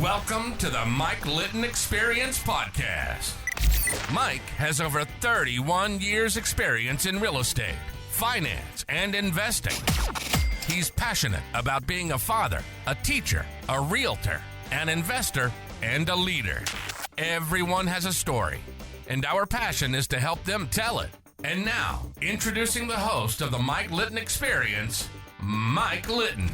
Welcome to the Mike Litton Experience Podcast. Mike has over 31 years experience in real estate, finance, and investing. He's passionate about being a father, a teacher, a realtor, an investor, and a leader. Everyone has a story, and our passion is to help them tell it. And now, introducing the host of the Mike Litton Experience, Mike Litton.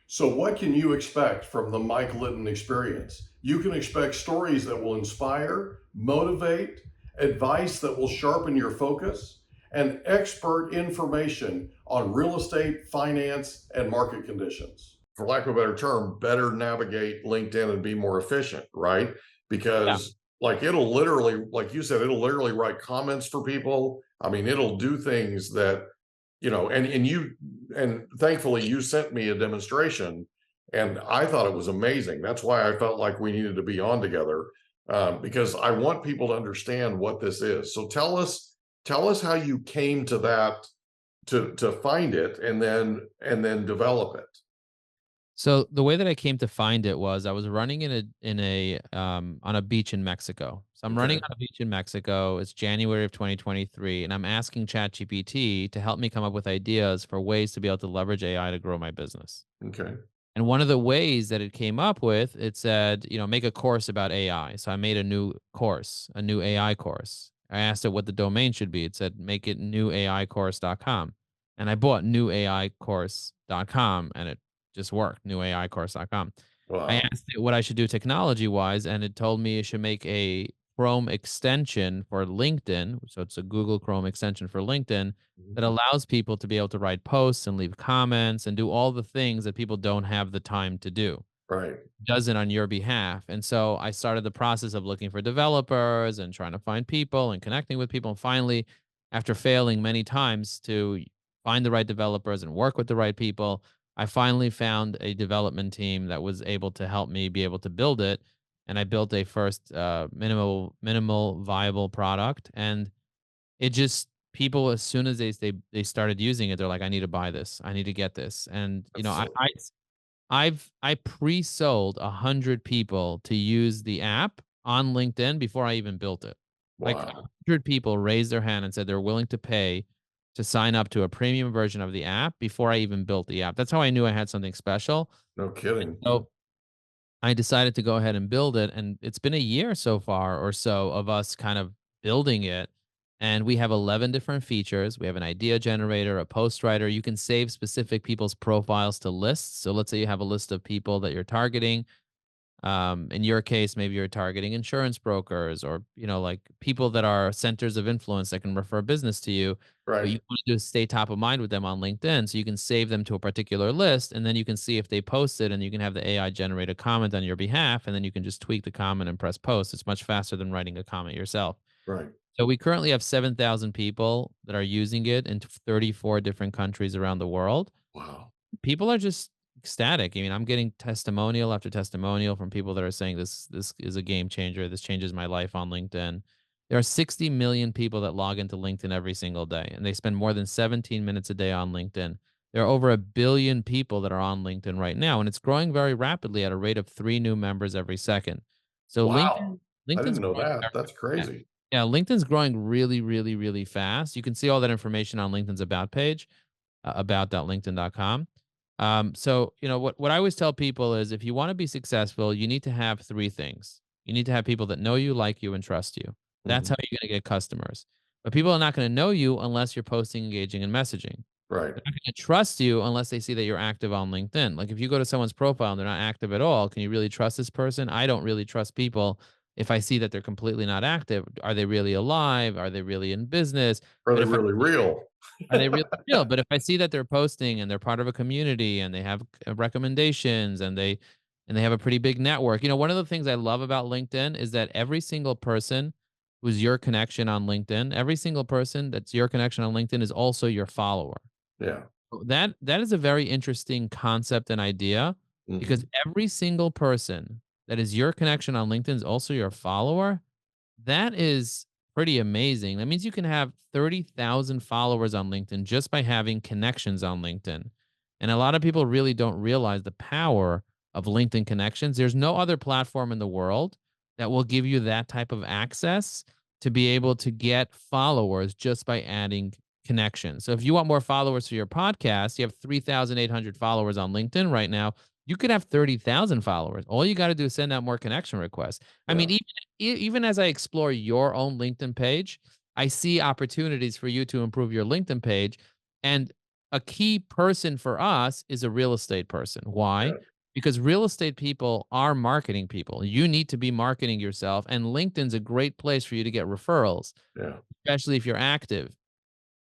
So what can you expect from the Mike Litton Experience? You can expect stories that will inspire, motivate, advice that will sharpen your focus, and expert information on real estate, finance, and market conditions. For lack of a better term, better navigate LinkedIn and be more efficient, right? Because it'll literally, like you said, it'll literally write comments for people. I mean, it'll do things that, and thankfully you sent me a demonstration and I thought it was amazing. That's why I felt like we needed to be on together, because I want people to understand what this is. So tell us how you came to that, to find it and then develop it. So the way that I came to find it was I was running on a beach in Mexico. So I'm running on a beach in Mexico. It's January of 2023, and I'm asking ChatGPT to help me come up with ideas for ways to be able to leverage AI to grow my business. Okay. And one of the ways that it came up with, it said, make a course about AI. So I made a new course, a new AI course. I asked it what the domain should be. It said, make it newaicourse.com. And I bought newaicourse.com and it just worked, newaicourse.com. Wow. I asked it what I should do technology-wise, and it told me it should make a Chrome extension for LinkedIn. So it's a Google Chrome extension for LinkedIn that allows people to be able to write posts and leave comments and do all the things that people don't have the time to do. Right. Does it on your behalf. And so I started the process of looking for developers and trying to find people and connecting with people. And finally, after failing many times to find the right developers and work with the right people, I finally found a development team that was able to help me be able to build it. And I built a first minimal viable product. And it just, people, as soon as they started using it, they're like, I need to buy this. I need to get this. And, I pre-sold 100 people to use the app on LinkedIn before I even built it. Like Wow. 100 people raised their hand and said they're willing to pay to sign up to a premium version of the app before I even built the app. That's how I knew I had something special. No kidding. So I decided to go ahead and build it. And it's been a year so far or so of us kind of building it. And we have 11 different features. We have an idea generator, a post writer. You can save specific people's profiles to lists. So let's say you have a list of people that you're targeting. In your case, maybe you're targeting insurance brokers or, like people that are centers of influence that can refer business to you. But you Right. want to do is stay top of mind with them on LinkedIn. So you can save them to a particular list and then you can see if they posted and you can have the AI generate a comment on your behalf. And then you can just tweak the comment and press post. It's much faster than writing a comment yourself. Right. So we currently have 7,000 people that are using it in 34 different countries around the world. Wow. People are just ecstatic. I mean, I'm getting testimonial after testimonial from people that are saying this is a game changer. This changes my life on LinkedIn. There are 60 million people that log into LinkedIn every single day, and they spend more than 17 minutes a day on LinkedIn. There are over 1 billion people that are on LinkedIn right now, and it's growing very rapidly at a rate of 3 new members every second. So Wow. I LinkedIn's didn't know growing that. very That's fast. crazy. Yeah, LinkedIn's growing really, really, really fast. You can see all that information on LinkedIn's about page, about.linkedin.com. So, what I always tell people is if you want to be successful, you need to have 3 things. You need to have people that know you, like you, and trust you. That's how you're going to get customers. But people are not going to know you unless you're posting, engaging, and messaging. Right. They're not going to trust you unless they see that you're active on LinkedIn. Like if you go to someone's profile and they're not active at all, can you really trust this person? I don't really trust people if I see that they're completely not active. Are they really alive? Are they really in business? Are But they if I really real? Are they really real? But if I see that they're posting and they're part of a community and they have recommendations and they have a pretty big network. One of the things I love about LinkedIn is that every single person who's your connection on LinkedIn, every single person that's your connection on LinkedIn is also your follower. Yeah. That is a very interesting concept and idea because every single person that is your connection on LinkedIn is also your follower. That is pretty amazing. That means you can have 30,000 followers on LinkedIn just by having connections on LinkedIn. And a lot of people really don't realize the power of LinkedIn connections. There's no other platform in the world that will give you that type of access to be able to get followers just by adding connections. So if you want more followers for your podcast, you have 3,800 followers on LinkedIn right now. You could have 30,000 followers. All you got to do is send out more connection requests. I Yeah. mean, even as I explore your own LinkedIn page, I see opportunities for you to improve your LinkedIn page. And a key person for us is a real estate person. Why? Yeah. Because real estate people are marketing people. You need to be marketing yourself, and LinkedIn's a great place for you to get referrals, Yeah. especially if you're active.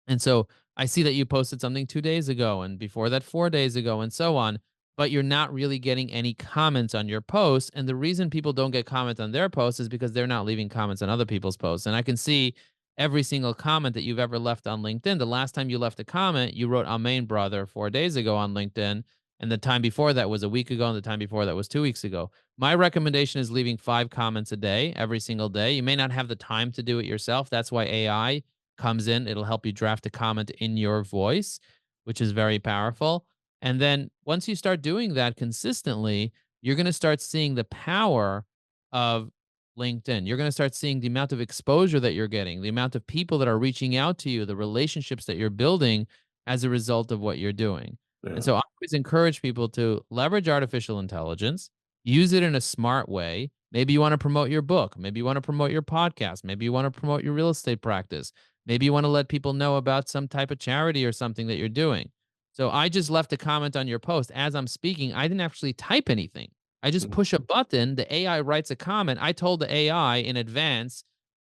And so I see that you posted something 2 days ago, and before that 4 days ago, and so on, but you're not really getting any comments on your posts. And the reason people don't get comments on their posts is because they're not leaving comments on other people's posts. And I can see every single comment that you've ever left on LinkedIn. The last time you left a comment, you wrote Amen, brother, 4 days ago on LinkedIn. And the time before that was a week ago, and the time before that was 2 weeks ago. My recommendation is leaving 5 comments a day, every single day. You may not have the time to do it yourself. That's why AI comes in. It'll help you draft a comment in your voice, which is very powerful. And then once you start doing that consistently, you're going to start seeing the power of LinkedIn. You're going to start seeing the amount of exposure that you're getting, the amount of people that are reaching out to you, the relationships that you're building as a result of what you're doing. And Yeah. so I always encourage people to leverage artificial intelligence, use it in a smart way. Maybe you want to promote your book. Maybe you want to promote your podcast. Maybe you want to promote your real estate practice. Maybe you want to let people know about some type of charity or something that you're doing. So I just left a comment on your post. As I'm speaking, I didn't actually type anything. I just Mhm. push a button. The AI writes a comment. I told the AI in advance,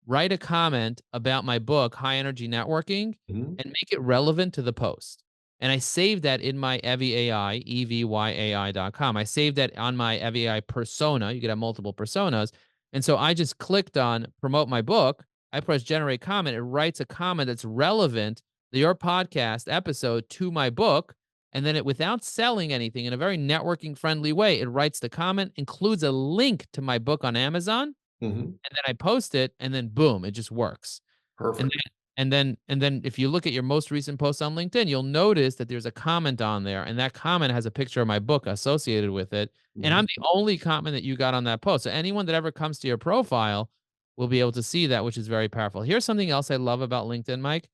write a comment about my book, High Energy Networking, Mhm. and make it relevant to the post. And I saved that in my Evy AI, EVYAI.com. I saved that on my Evy AI persona. You could have multiple personas. And so I just clicked on promote my book. I press generate comment. It writes a comment that's relevant to your podcast episode to my book. And then it, without selling anything, in a very networking friendly way, it writes the comment, includes a link to my book on Amazon, Mhm. and then I post it, and then boom, it just works. And Perfect. then and then if you look at your most recent post on LinkedIn, you'll notice that there's a comment on there, and that comment has a picture of my book associated with it. And I'm Mhm. the only comment that you got on that post. So anyone that ever comes to your profile will be able to see that, which is very powerful. Here's something else I love about LinkedIn, Mike.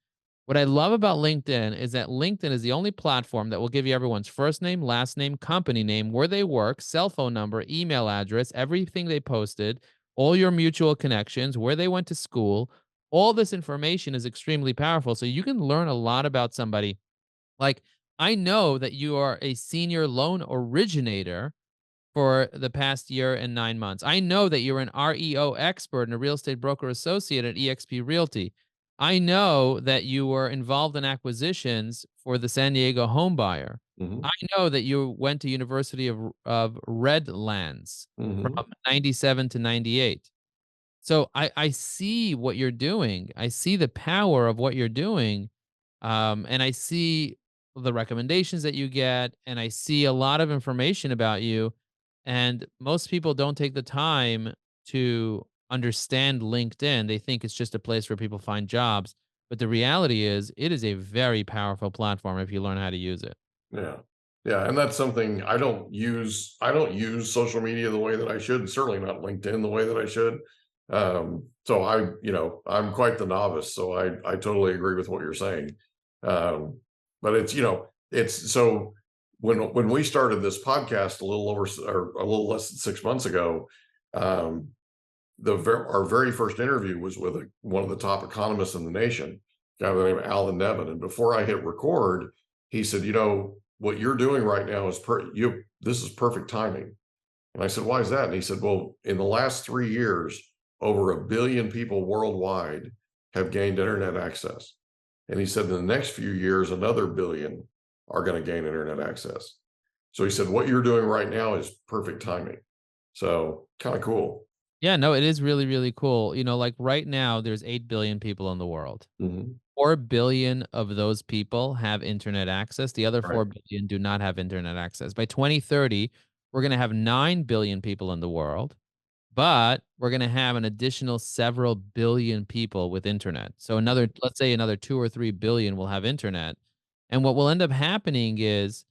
What I love about LinkedIn is that LinkedIn is the only platform that will give you everyone's first name, last name, company name, where they work, cell phone number, email address, everything they posted, all your mutual connections, where they went to school. All this information is extremely powerful. So you can learn a lot about somebody. Like, I know that you are a senior loan originator for the past year and 9 months. I know that you're an REO expert and a real estate broker associate at EXP Realty. I know that you were involved in acquisitions for the San Diego home buyer. I Mhm. know that you went to University of Redlands Mhm. from 97 to 98. So I see what you're doing. I see the power of what you're doing. And I see the recommendations that you get, and I see a lot of information about you. And most people don't take the time to understand LinkedIn. They think it's just a place where people find jobs. But the reality is, it is a very powerful platform if you learn how to use it. Yeah. Yeah, and that's something I don't use social media the way that I should, and certainly not LinkedIn the way that I should. So I'm quite the novice, so I totally agree with what you're saying. But it's so when we started this podcast a little over or a little less than 6 months ago, um, our very first interview was with one of the top economists in the nation, a guy by the name of Alan Nevin. And before I hit record, he said, what you're doing right now is this is perfect timing. And I said, why is that? And he said, well, in the last 3 years, over 1 billion people worldwide have gained internet access. And he said, in the next few years, another billion are going to gain internet access. So he said, what you're doing right now is perfect timing. So kind of cool. Yeah, no, it is really, really cool. Like right now, there's 8 billion people in the world. Mhm. 4 billion of those people have internet access. The other Right. 4 billion do not have internet access. By 2030, we're going to have 9 billion people in the world, but we're going to have an additional several billion people with internet. So let's say another 2 or 3 billion will have internet. And what will end up happening is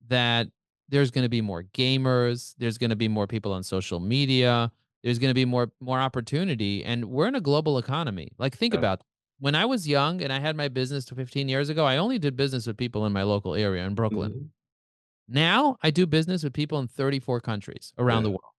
that there's going to be more gamers, there's going to be more people on social media, there's going to be more opportunity, and we're in a global economy. Like, think Yeah. about when I was young and I had my business 15 years ago, I only did business with people in my local area in Brooklyn. Mhm. Now I do business with people in 34 countries around the Yeah. world,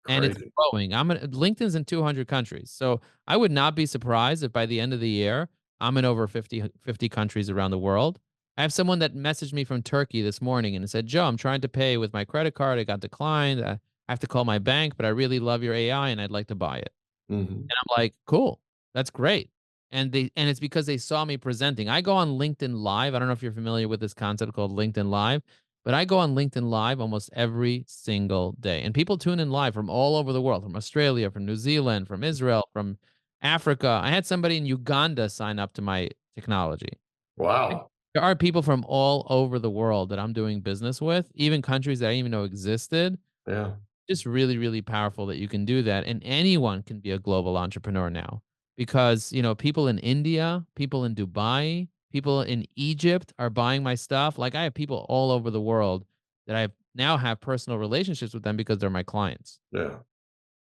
and it's Crazy. growing. LinkedIn's in 200 countries. So I would not be surprised if by the end of the year, I'm in over 50 countries around the world. I have someone that messaged me from Turkey this morning and said, Joe, I'm trying to pay with my credit card. It got declined. I have to call my bank, but I really love your AI and I'd like to buy it. Mhm. And I'm like, cool, that's great. And it's because they saw me presenting. I go on LinkedIn Live. I don't know if you're familiar with this concept called LinkedIn Live, but I go on LinkedIn Live almost every single day. And people tune in live from all over the world, from Australia, from New Zealand, from Israel, from Africa. I had somebody in Uganda sign up to my technology. Like, Wow. there are people from all over the world that I'm doing business with, even countries that I didn't even know existed. Yeah. Just really, really powerful that you can do that. And anyone can be a global entrepreneur now because, people in India, people in Dubai, people in Egypt are buying my stuff. Like, I have people all over the world that I now have personal relationships with them because they're my clients. Yeah.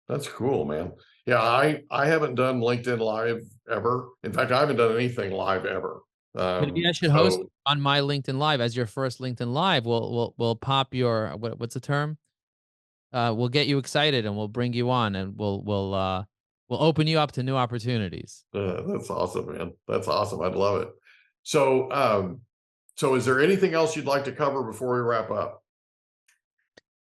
That's cool, man. Yeah, I haven't done LinkedIn Live ever. In fact, I haven't done anything live ever. Maybe I should host So on my LinkedIn Live as your first LinkedIn Live. We'll pop your what's the term? We'll get you excited and we'll bring you on and we'll open you up to new opportunities. that's awesome, man. That's awesome. I'd love it. So, so is there anything else you'd like to cover before we wrap up?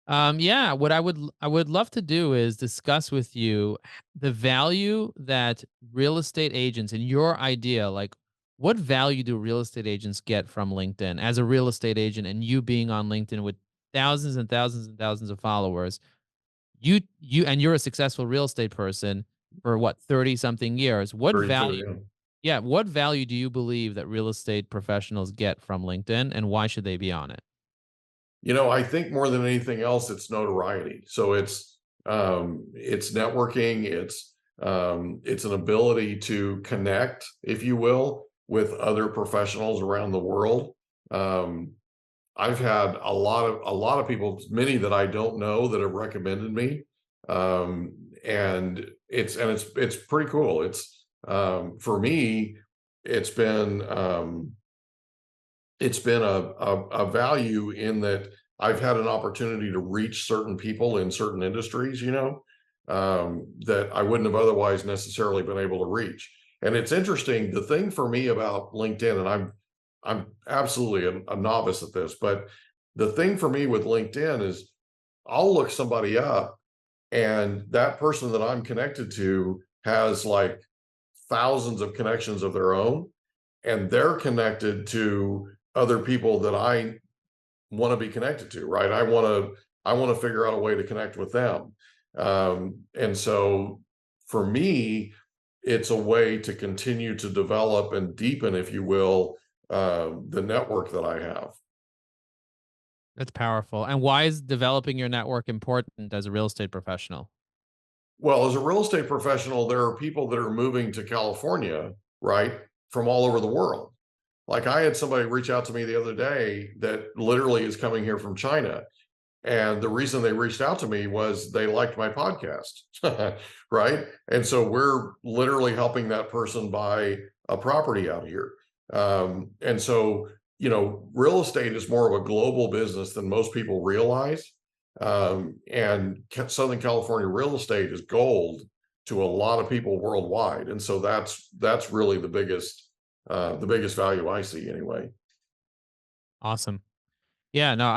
Yeah, what I would love to do is discuss with you the value that real estate agents in your idea, like what value do real estate agents get from LinkedIn as a real estate agent and you being on LinkedIn with thousands and thousands and thousands of followers. You're a successful real estate person for what, 30 something years. What 32, value yeah. yeah, what value do you believe that real estate professionals get from LinkedIn and why should they be on it? I think more than anything else, it's notoriety. So it's networking, it's an ability to connect, if you will, with other professionals around the world. Um, I've had a lot of people, many that I don't know, that have recommended me. And it's pretty cool. For me, it's been it's been a value in that I've had an opportunity to reach certain people in certain industries, that I wouldn't have otherwise necessarily been able to reach. And it's interesting. The thing for me about LinkedIn, and I'm absolutely a novice at this, but the thing for me with LinkedIn is I'll look somebody up, and that person that I'm connected to has like thousands of connections of their own, and they're connected to other people that I want to be connected to, right? I want to figure out a way to connect with them. And so for me, it's a way to continue to develop and deepen, if you will, the network that I have. That's powerful. And why is developing your network important as a real estate professional? Well, as a real estate professional, there are people that are moving to California, right, from all over the world. Like, I had somebody reach out to me the other day that literally is coming here from China. And the reason they reached out to me was they liked my podcast, right? And so we're literally helping that person buy a property out here. And so, real estate is more of a global business than most people realize. And Southern California real estate is gold to a lot of people worldwide. And so that's really the biggest value I see anyway. Awesome. Yeah, no,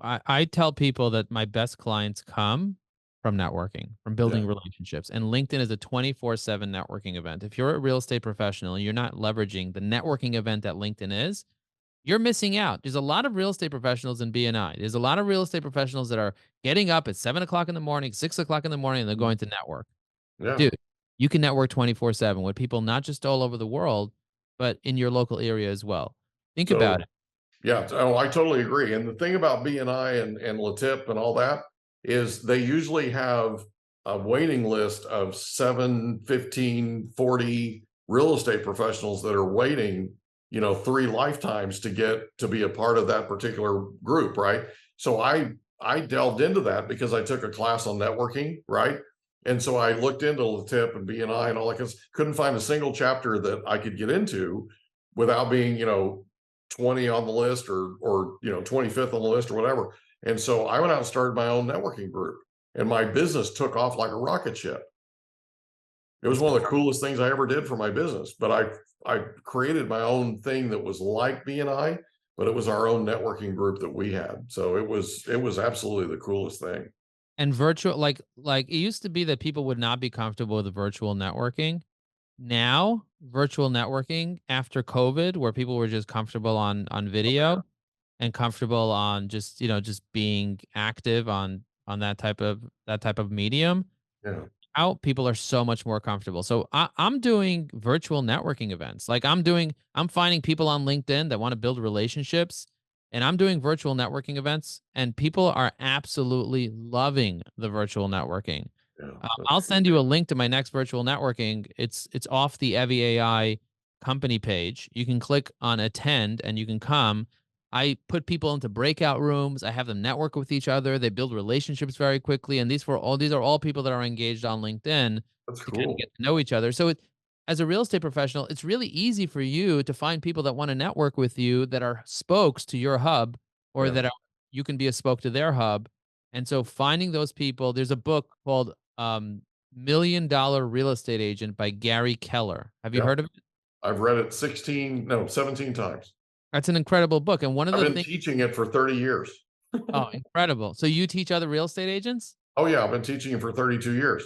I tell people that my best clients come from networking, from Yeah. building relationships. And LinkedIn is a 24/7 networking event. If you're a real estate professional and you're not leveraging the networking event that LinkedIn is, you're missing out. There's a lot of real estate professionals in BNI. There's a lot of real estate professionals that are getting up at 7 o'clock in the morning, 6 o'clock in the morning, and they're going to network. Yeah. Dude, you can network 24/7 with people not just all over the world, but in your local area as well. Think about So it. yeah, oh, I totally agree. And the thing about BNI and Latip and all that is they usually have a waiting list of 7, 15, 40 real estate professionals that are waiting, 3 lifetimes to get to be a part of that particular group, right? So I delved into that because I took a class on networking, right? And so I looked into the tip and BNI and all that, because couldn't find a single chapter that I could get into without being, 20 on the list, or 25th on the list or whatever. And so I went out and started my own networking group, and my business took off like a rocket ship. It was That's one of the coolest things I ever did for my business. But I created my own thing that was like BNI, but it was our own networking group that we had. So it was absolutely the coolest thing. And virtual, like it used to be that people would not be comfortable with virtual networking. Now, virtual networking after COVID, where people were just comfortable on video and comfortable on just, just being active on that type of medium, Yeah, out people are so much more comfortable. So I'm doing virtual networking events. Like I'm finding people on LinkedIn that want to build relationships, and I'm doing virtual networking events, and people are absolutely loving the virtual networking. yeah. I'll send you a link to my next virtual networking. It's off the Evie AI company page. You can click on attend and you can come. I put people into breakout rooms. I have them network with each other. They build relationships very quickly. And these are all people that are engaged on LinkedIn That's to kind of cool. get to know each other. So as a real estate professional, it's really easy for you to find people that want to network with you, that are spokes to your hub, or Yeah, that you can be a spoke to their hub. And so finding those people, there's a book called $1 Million Real Estate Agent by Gary Keller. Have you yeah. heard of it? I've read it 16, no, 17 times. That's an incredible book. And one of I've the been things, teaching it for 30 years. oh, incredible. So you teach other real estate agents? Oh yeah, I've been teaching it for 32 years.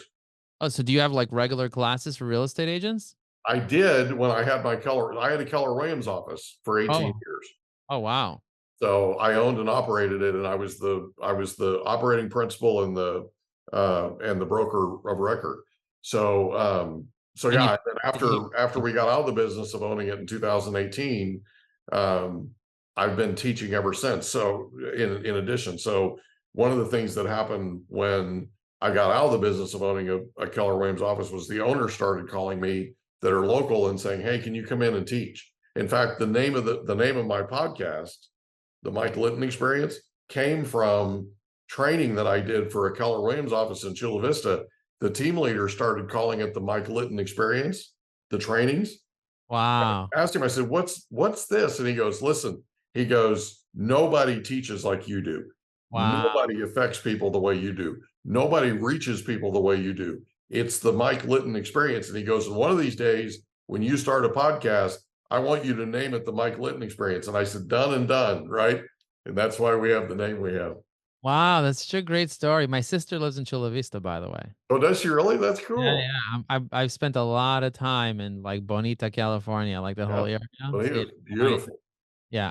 Oh, so do you have like regular classes for real estate agents? I did when I had a Keller Williams office for 18 Oh, years. oh, wow. So I owned and operated it, and I was the operating principal and the broker of record. So so And you, yeah, and and you, after we got out of the business of owning it in 2018, um, I've been teaching ever since. So in addition, so one of the things that happened when I got out of the business of owning a Keller Williams office was the owner started calling me that are local and saying, "Hey, can you come in and teach?" In fact, the name of my podcast, the Mike Litton Experience, came from training that I did for a Keller Williams office in Chula Vista. The team leader started calling it the Mike Litton Experience, the trainings. wow. I asked him, I said, "What's this?" And he goes, "Listen," he goes, "nobody teaches like you do. Wow. Nobody affects people the way you do. Nobody reaches people the way you do. It's the Mike Litton Experience." And he goes, "And one of these days, when you start a podcast, I want you to name it the Mike Litton Experience." And I said, "Done and done," right? And that's why we have the name we have. Wow. That's such a great story. My sister lives in Chula Vista, by the way. Oh, does she really? That's Yeah, cool. yeah. I've spent a lot of time in like Bonita, California, like that whole Yeah. area. Well, So, yeah, beautiful. yeah,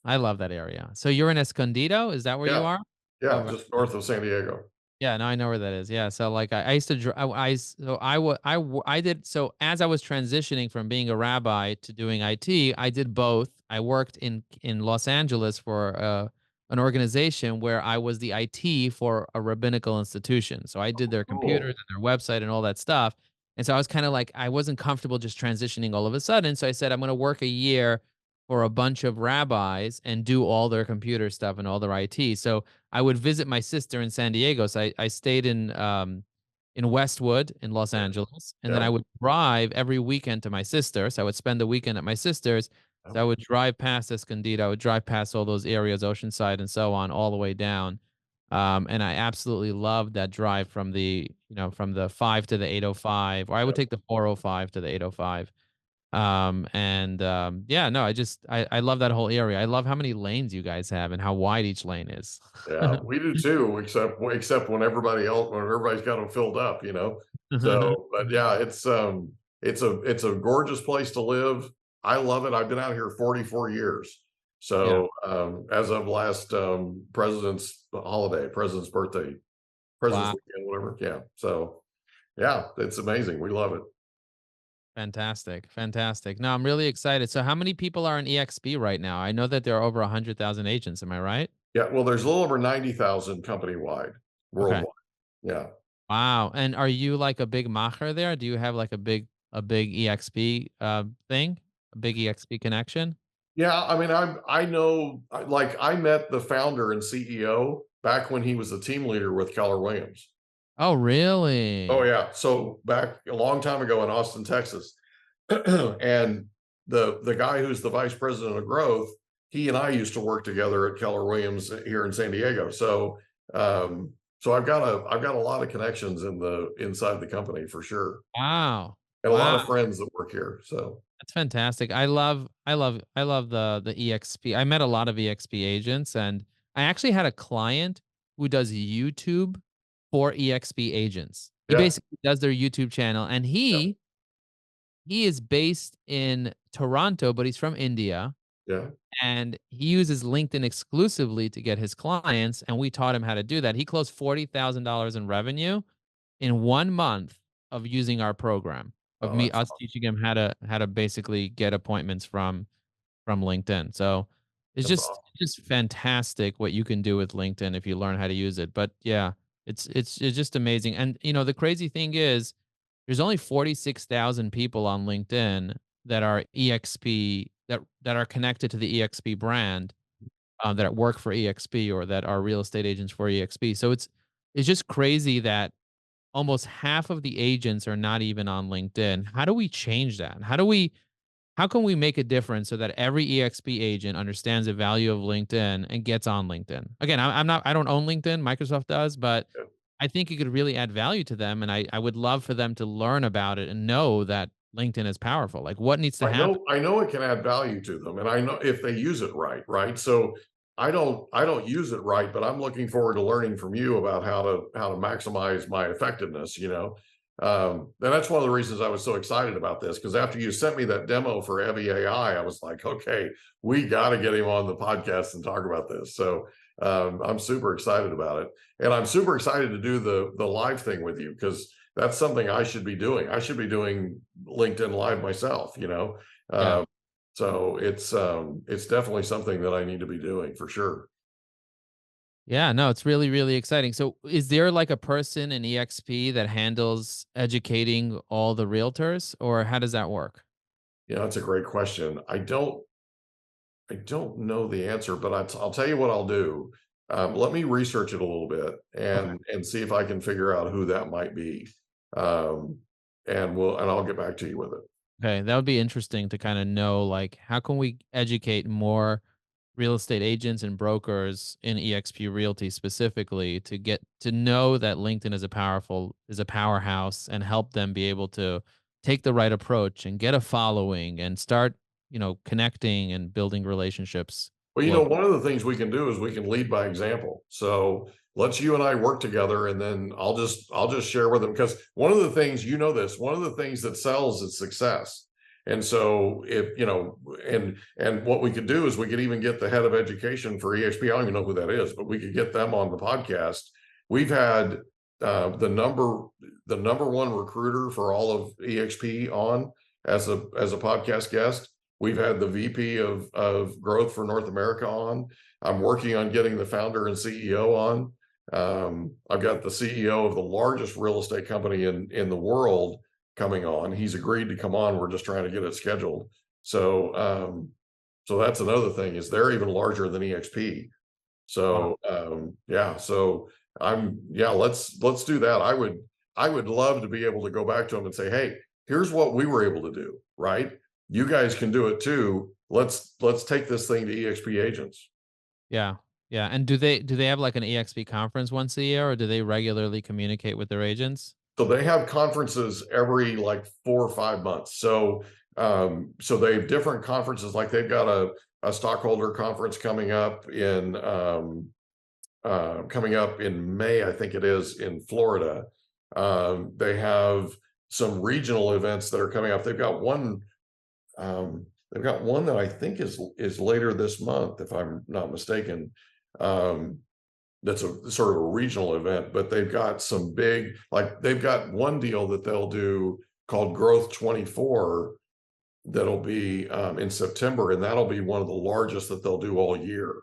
I love that area. So you're in Escondido? Is that where you Yeah. are? Oh, Yeah. right. Just north of San Diego. Yeah, no, I know where that is. Yeah, so like I used to so I did, so as I was transitioning from being a rabbi to doing IT, I did both. I worked in Los Angeles for an organization where I was the IT for a rabbinical institution. So I did their computers Cool. and their website and all that stuff. And so I was kind of like, I wasn't comfortable just transitioning all of a sudden. So I said, I'm going to work a year for a bunch of rabbis and do all their computer stuff and all their IT. So I would visit my sister in San Diego. So I stayed in Westwood in Los Yeah. Angeles, and then I Yeah. would drive every weekend to my sister. So I would spend the weekend at my sister's. Yeah. So I would drive past Escondido, I would drive past all those areas, Oceanside and so on, all the way down. And I absolutely loved that drive from the 5 to the 805, or I would take the 405 to the 805. Yeah, no, I love that whole area. I love how many lanes you guys have and how wide each lane is. Yeah, we do too, except when everybody's got them filled up. So, but yeah, it's a gorgeous place to live. I love it. I've been out here 44 years. Yeah. So, as of last President's birthday, President's Wow. weekend, whatever. Yeah. So, yeah, it's amazing. We love it. Fantastic. Fantastic. No, I'm really excited. So how many people are in EXP right now? I know that there are over 100,000 agents. Am I right? Yeah. Well, there's a little over 90,000 company wide, Okay. worldwide. Yeah. Wow. And are you like a big macher there? Do you have like a big EXP thing? A big EXP connection? Yeah, I mean, I know, like, I met the founder and CEO back when he was a team leader with Keller Williams. Oh, Oh, really? yeah. So back a long time ago in Austin, Texas. And the guy who's the vice president of growth, he and I used to work together at Keller Williams here in San Diego. Um, so I've got a lot of connections in the inside the company for sure, Wow. and a lot Wow. of friends that work here. So That's fantastic. I love the EXP. I met a lot of EXP agents, and I actually had a client who does YouTube for EXP agents. He yeah, basically does their YouTube channel, and yeah, he is based in Toronto, but he's from India, yeah. and he uses LinkedIn exclusively to get his clients, and we taught him how to do that. He closed $40,000 in revenue in 1 month of using our program, of Oh, me that's us teaching him how to basically get appointments from LinkedIn. So, that's awesome. it's just fantastic what you can do with LinkedIn if you learn how to use it. But yeah, it's just amazing. And, the crazy thing is there's only 46,000 people on LinkedIn that are EXP that are connected to the EXP brand, that work for EXP or that are real estate agents for EXP. So it's just crazy that almost half of the agents are not even on LinkedIn. How do we change that? How can we make a difference so that every EXP agent understands the value of LinkedIn and gets on LinkedIn? Again, I don't own LinkedIn, Microsoft does, but Yeah. I think it could really add value to them. And I would love for them to learn about it and know that LinkedIn is powerful. Like what needs to happen? I know it can add value to them, and I know if they use it right, right? So I don't use it right, but I'm looking forward to learning from you about how to maximize my effectiveness, you know? And that's one of the reasons I was so excited about this, because after you sent me that demo for Heavy AI, I was like, okay, we got to get him on the podcast and talk about this. So I'm super excited about it. And I'm super excited to do the live thing with you because that's something I should be doing. I should be doing LinkedIn Live myself, you know. Yeah. Uh, so it's definitely something that I need to be doing for sure. Yeah, no, it's really, really exciting. So is there like a person in EXP that handles educating all the realtors, or how does that work? You know, that's a great question. I don't know the answer, but I'll tell you what I'll do. Let me research it a little bit Okay. and see if I can figure out who that might be. Um, and I'll get back to you with it. Okay, that would be interesting to kind of know, like, how can we educate more real estate agents and brokers in EXP Realty specifically to get to know that LinkedIn is a powerhouse and help them be able to take the right approach and get a following and start, connecting and building relationships Well, you know, globally. one of the things we can do is we can lead by example. So let's you and I work together, and then I'll just share with them because one of the things you know this one of the things that sells is success. And so if you know, and what we could do is we could even get the head of education for EXP. I don't even know who that is, but we could get them on the podcast. We've had the number one recruiter for all of EXP on as a podcast guest. We've had the VP of growth for North America on. I'm working on getting the founder and CEO on. I've got the CEO of the largest real estate company in the world coming on. He's agreed to come on. We're just trying to get it scheduled. So that's another thing is they're even larger than EXP. Wow. So yeah, so yeah, let's do that. I would love to be able to go back to them and say, hey, here's what we were able to do, right? You guys can do it too. Let's take this thing to EXP agents. Yeah. Yeah. And do they have like an EXP conference once a year, or do they regularly communicate with their agents? So they have conferences every like 4 or 5 months. So they have different conferences, like they've got a stockholder conference coming up in May, I think it is, in Florida. They have some regional events that are coming up. They've got one that I think is later this month, if I'm not mistaken. Um, that's a sort of a regional event, but they've got some big, like they've got one deal that they'll do called Growth 24 that'll be in September, and that'll be one of the largest that they'll do all year.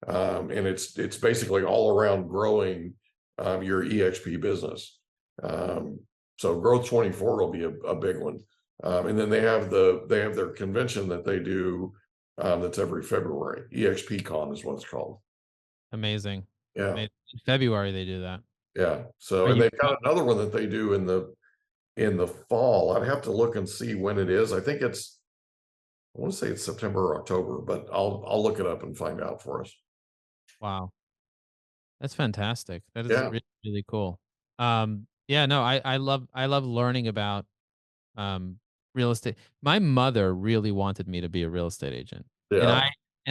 And it's basically all around growing your EXP business. Um, so Growth 24 will be a big one. And then they have their convention that they do That's every February. EXPCon is what it's called. Amazing. Yeah. In February they do that. Yeah. So, Are and you they've got another one that they do in the fall. I'd have to look and see when it is. I want to say it's September or October, but I'll look it up and find out for us. Wow. That's fantastic. That is Yeah. really, really cool. Yeah, no, I love learning about um real estate. My mother really wanted me to be a real estate agent. And Yeah.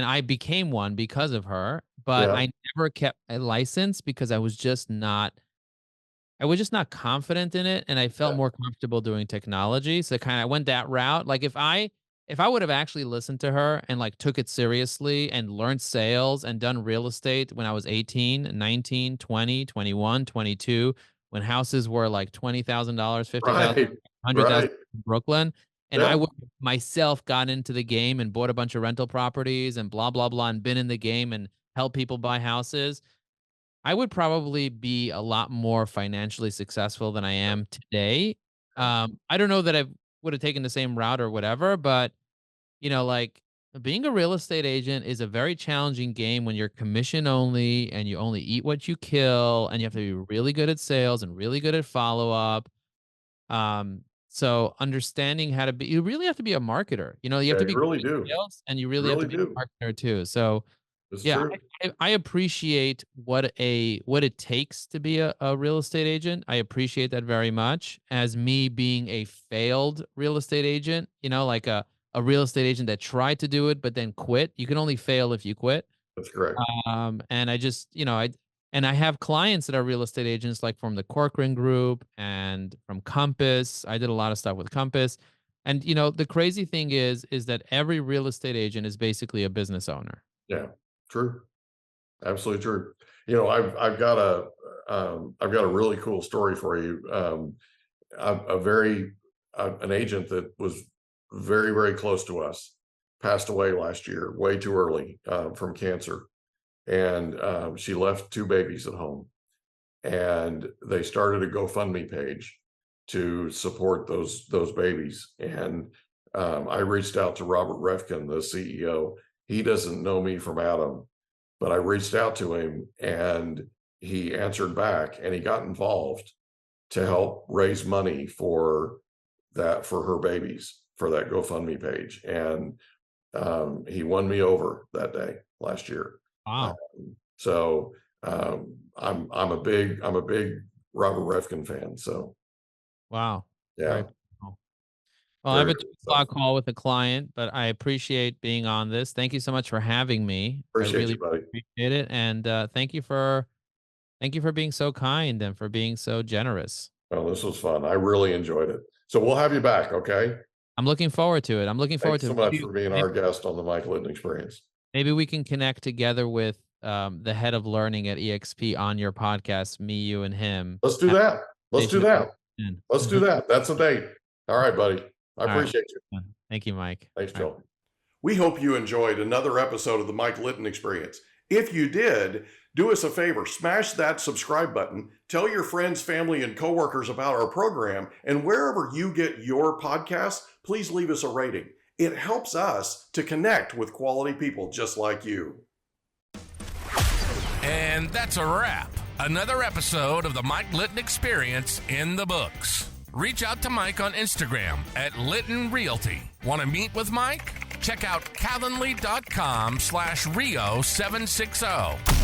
I became one because of her, but Yeah. I never kept a license because I was just not confident in it, and I felt Yeah. more comfortable doing technology. So kind of went that route. Like if I would have actually listened to her and like took it seriously and learned sales and done real estate when I was 18, 19, 20, 21, 22, when houses were like $20,000, 50,000, Right. 100,000 Right. in Brooklyn, and I Yeah. would myself got into the game and bought a bunch of rental properties and blah blah blah and been in the game and helped people buy houses, I would probably be a lot more financially successful than I Yeah. am today. Yeah. I don't know that I would have taken the same route or whatever, but like being a real estate agent is a very challenging game when you're commission only and you only eat what you kill and you have to be really good at sales and really good at follow up. So understanding how to be, you really have to be a marketer. You have Yeah. to You be good really at do. sales and you really have to Really be do. a marketer too. So It's yeah, true. I appreciate what it takes to be a real estate agent. I appreciate that very much. As me being a failed real estate agent, like a real estate agent that tried to do it but then quit. You can only fail if you quit. That's correct. And I just, I have clients that are real estate agents, like from the Corcoran Group and from Compass. I did a lot of stuff with Compass. And the crazy thing is that every real estate agent is basically a business owner. Yeah. True. Absolutely true. I've got a really cool story for you. An agent that was very, very close to us passed away last year, way too early, from cancer. And she left two babies at home. And they started a GoFundMe page to support those babies. And I reached out to Robert Refkin, the CEO. He doesn't know me from Adam, but I reached out to him and he answered back and he got involved to help raise money for her babies, for that GoFundMe page. And he won me over that day last year. Wow. So I'm a big Robert Refkin fan. So Wow. yeah, Very cool. Well, I have very a good 2 o'clock stuff. call with a client, but I appreciate being on this. Thank you so much for having me. I Appreciate really you, buddy. appreciate it. And thank you for being so kind and for being so generous. Oh, this was fun. I really enjoyed it. So we'll have you back, okay? I'm looking forward to it. I'm looking forward Thanks to so it. much for being our guest on the Mike Litton Experience. Maybe we can connect together with the head of learning at EXP on your podcast, me, you, and him. Let's do that. Let's do that. Let's do that. That's a date. All right, buddy. I appreciate you. Thank you, Mike. Thanks, Joe. We hope you enjoyed another episode of the Mike Litton Experience. If you did, do us a favor, smash that subscribe button, tell your friends, family, and coworkers about our program, and wherever you get your podcasts, please leave us a rating. It helps us to connect with quality people just like you. And that's a wrap. Another episode of the Mike Litton Experience in the books. Reach out to Mike on Instagram at Litton Realty. Want to meet with Mike? Check out calendly.com/Rio760.